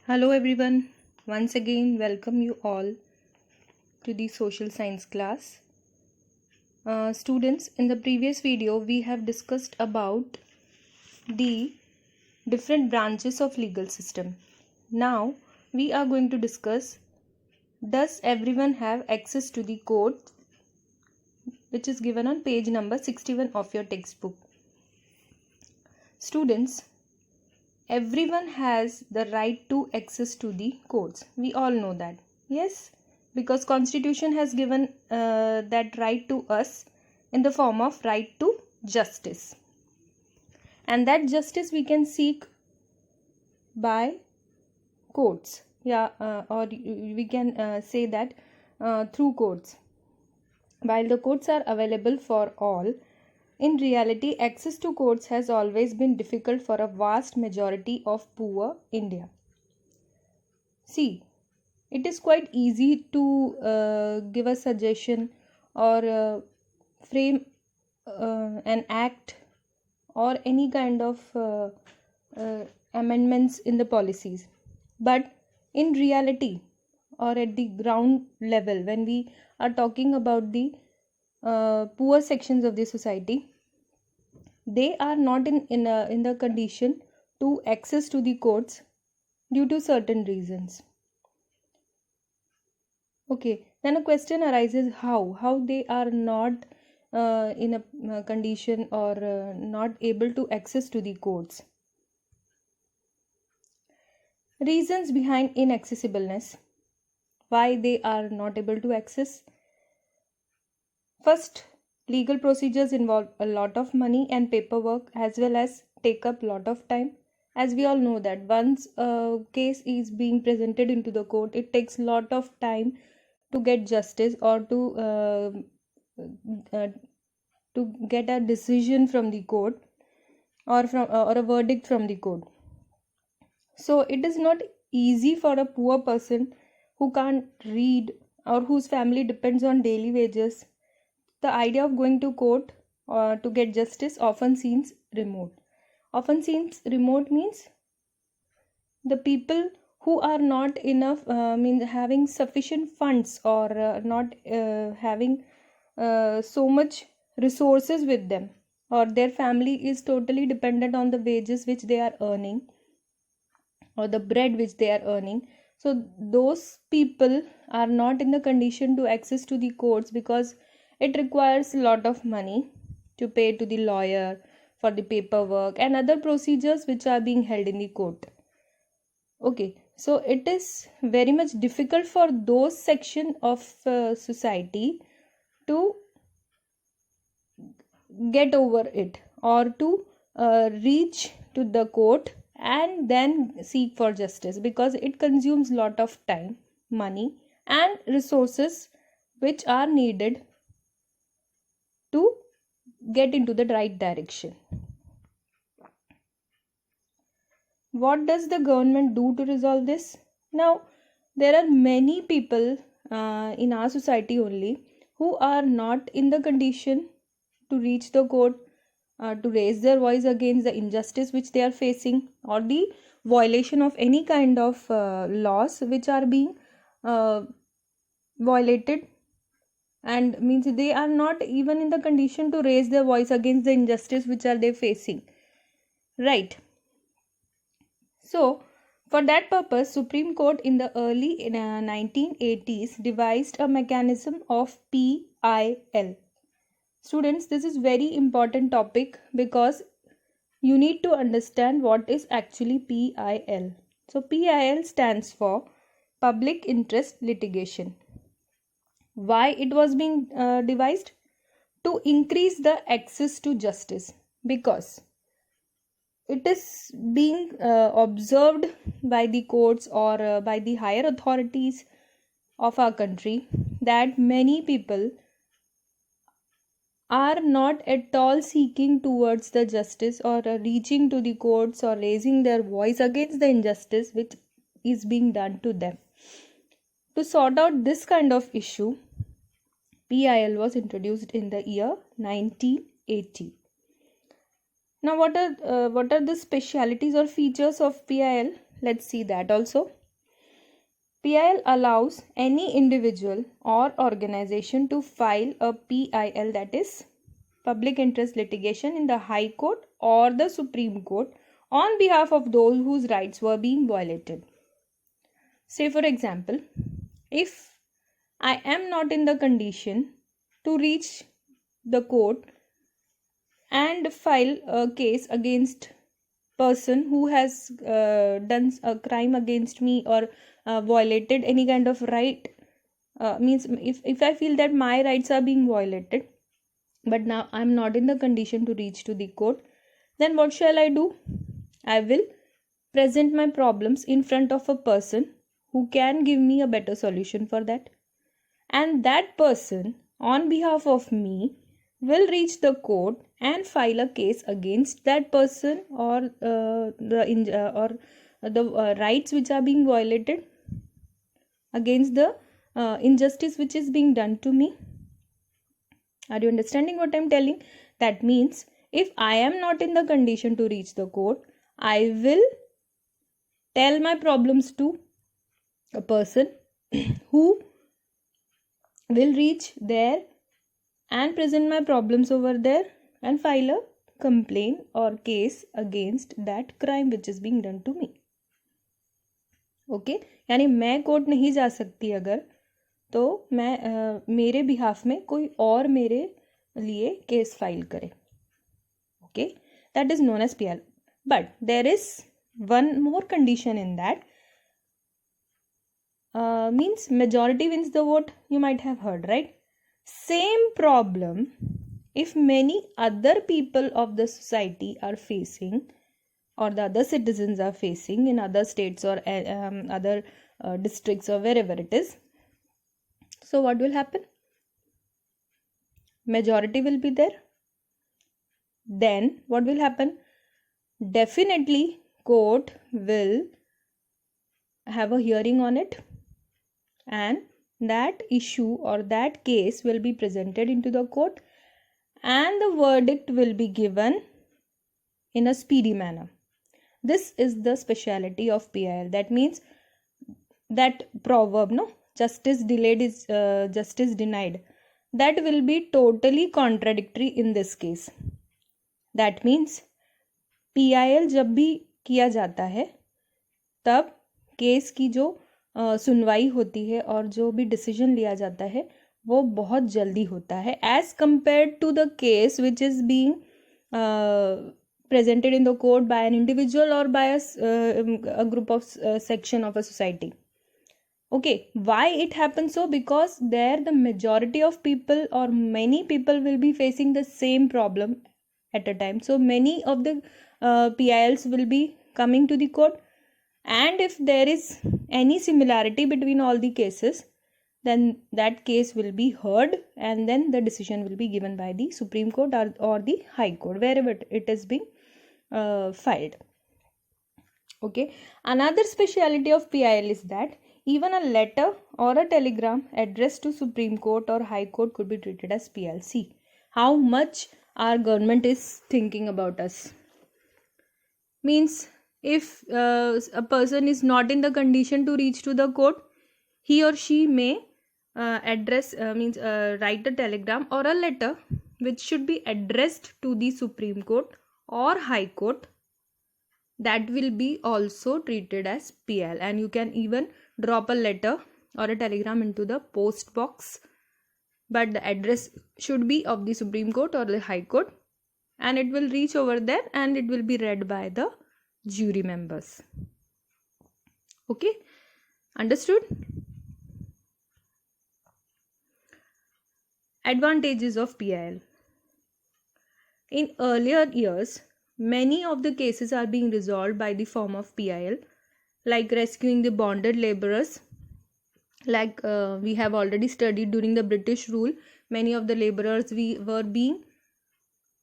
Hello everyone, once again welcome you all to the social science class. Students, in the previous video we have discussed about the different branches of legal system. Now we are going to discuss, does everyone have access to the code, which is given on page number 61 of your textbook. Students, everyone has the right to access to the courts. We all know that. Yes, because Constitution has given that right to us in the form of right to justice. And that justice we can seek by courts. Or we can say that through courts. While the courts are available for all, in reality, access to courts has always been difficult for a vast majority of poor India. See, it is quite easy to give a suggestion or frame an act or any kind of amendments in the policies. But in reality or at the ground level, when we are talking about the poor sections of the society, they are not in the condition to access to the courts due to certain reasons. Okay, then a question arises, how they are not in a condition or not able to access to the courts. Reasons behind inaccessibleness, why they are not able to access. First, legal procedures involve a lot of money and paperwork as well as take up a lot of time. As we all know that once a case is being presented into the court, it takes a lot of time to get justice or to get a decision from the court or a verdict from the court. So it is not easy for a poor person who can't read or whose family depends on daily wages. The idea of going to court to get justice often seems remote. Often seems remote means the people who are not enough, having sufficient funds or not having so much resources with them, or their family is totally dependent on the wages which they are earning or the bread which they are earning. So those people are not in the condition to access to the courts because it requires a lot of money to pay to the lawyer for the paperwork and other procedures which are being held in the court. Okay, so it is very much difficult for those section of society to get over it or to reach to the court and then seek for justice, because it consumes lot of time, money and resources which are needed to get into the right direction. What does the government do to resolve this? Now, there are many people in our society only who are not in the condition to reach the court to raise their voice against the injustice which they are facing or the violation of any kind of laws which are being violated, and means they are not even in the condition to raise their voice against the injustice which are they facing, right? So for that purpose, Supreme Court in the early 1980s devised a mechanism of PIL. Students, this is very important topic because you need to understand what is actually PIL. So PIL stands for Public Interest Litigation. Why it was being devised? To increase the access to justice, because it is being observed by the courts or by the higher authorities of our country that many people are not at all seeking towards the justice or reaching to the courts or raising their voice against the injustice which is being done to them. To sort out this kind of issue, PIL was introduced in the year 1980. Now, what are the specialities or features of PIL? Let's see that also. PIL allows any individual or organization to file a PIL, that is public interest litigation, in the High Court or the Supreme Court on behalf of those whose rights were being violated. Say for example, if I am not in the condition to reach the court and file a case against person who has done a crime against me or violated any kind of right, means if I feel that my rights are being violated, but now I'm not in the condition to reach to the court, then what shall I do? I will present my problems in front of a person who can give me a better solution for that, and that person on behalf of me will reach the court and file a case against that person or the rights which are being violated, against the injustice which is being done to me. Are you understanding what I'm telling? That means if I am not in the condition to reach the court, I will tell my problems to a person who will reach there and present my problems over there and file a complaint or case against that crime which is being done to me. Okay यानी मैं court नहीं जा सकती अगर, तो मैं मेरे behalf में कोई और मेरे लिए केस फाइल करे. Okay, that is known as PIL. But there is one more condition in that. Means majority wins the vote, you might have heard, right? Same problem if many other people of the society are facing, or the other citizens are facing in other states or other districts or wherever it is. So what will happen? Majority will be there. Then what will happen? Definitely court will have a hearing on it, and that issue or that case will be presented into the court, and the verdict will be given in a speedy manner. This is the speciality of PIL. That means that proverb, no, justice delayed is justice denied, that will be totally contradictory in this case. That means PIL जब भी किया जाता है तब case की जो सुनवाई होती है और जो भी डिसीजन लिया जाता है वो बहुत जल्दी होता है as compared to the case which is being presented in the court by an individual or by a group of section of a society. Okay, why it happens so? Because there the majority of people or many people will be facing the same problem at a time. So many of the PILs will be coming to the court, and if there is any similarity between all the cases, then that case will be heard, and then the decision will be given by the Supreme Court or the High Court, wherever it is being filed. Okay, another speciality of PIL is that even a letter or a telegram addressed to Supreme Court or High Court could be treated as PIL. See how much our government is thinking about us. Means if a person is not in the condition to reach to the court, he or she may write a telegram or a letter which should be addressed to the Supreme Court or High Court. That will be also treated as PIL, and you can even drop a letter or a telegram into the post box, but the address should be of the Supreme Court or the High Court, and it will reach over there and it will be read by the jury members. Okay, understood? Advantages of PIL. In earlier years, many of the cases are being resolved by the form of PIL, like rescuing the bonded laborers. Like we have already studied, during the British rule, many of the laborers were being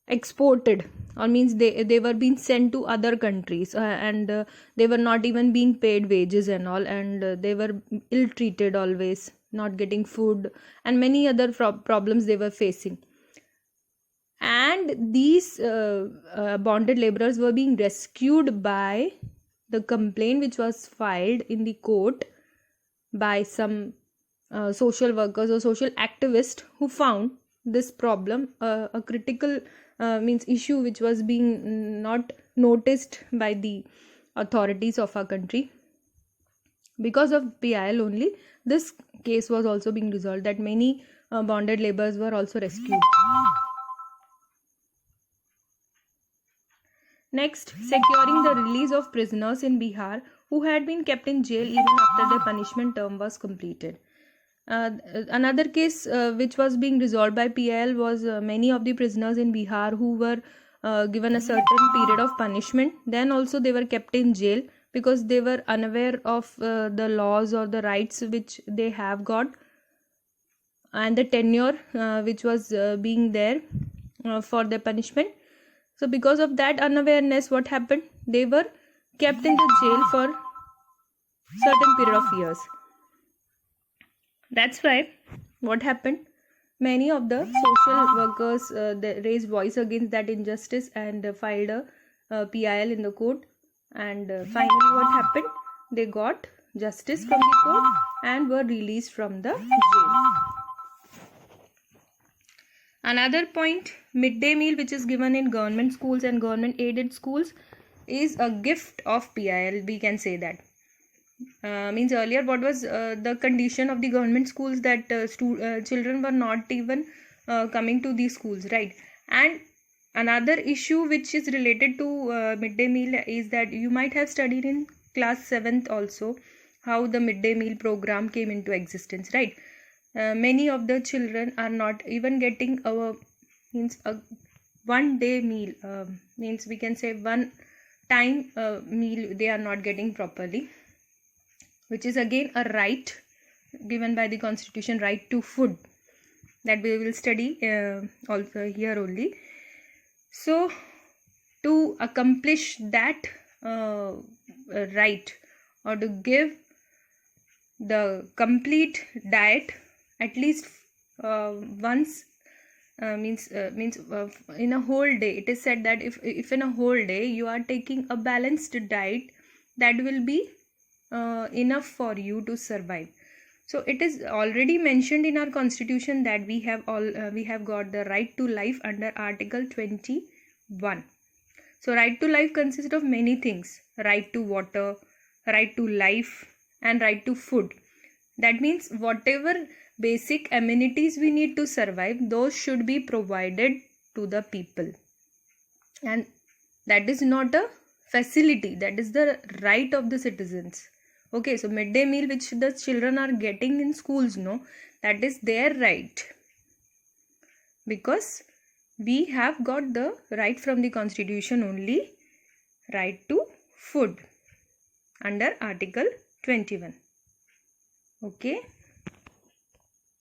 exported, or means they were being sent to other countries, and they were not even being paid wages and all, and they were ill treated always, not getting food, and many other problems they were facing. And these bonded laborers were being rescued by the complaint which was filed in the court by some social workers or social activists who found this problem a critical means issue which was being not noticed by the authorities of our country. Because of PIL only, this case was also being resolved, that many bonded laborers were also rescued. Next, securing the release of prisoners in Bihar who had been kept in jail even after their punishment term was completed. Another case which was being resolved by PIL was many of the prisoners in Bihar who were given a certain period of punishment. Then also they were kept in jail because they were unaware of the laws or the rights which they have got, and the tenure which was being there for their punishment. So because of that unawareness, what happened? They were kept in the jail for certain period of years. That's why what happened? Many of the social workers they raised voice against that injustice and filed a PIL in the court. And finally what happened? They got justice from the court and were released from the jail. Another point, midday meal which is given in government schools and government aided schools is a gift of PIL, we can say that. Means earlier what was the condition of the government schools, that children were not even coming to these schools, right? And another issue which is related to midday meal is that you might have studied in class 7th also how the midday meal program came into existence, right? Many of the children are not even getting a one day meal, means we can say one time meal they are not getting properly, which is again a right given by the constitution, right to food, that we will study also here only. So to accomplish that right, or to give the complete diet at least once, means in a whole day, it is said that if in a whole day you are taking a balanced diet, that will be enough for you to survive. So it is already mentioned in our constitution that we have got the right to life under Article 21. So right to life consists of many things: right to water, right to life, and right to food. That means whatever basic amenities we need to survive, those should be provided to the people, and that is not a facility, that is the right of the citizens. Okay, so midday meal which the children are getting in schools, no, that is their right, because we have got the right from the constitution only, right to food under Article 21. Okay.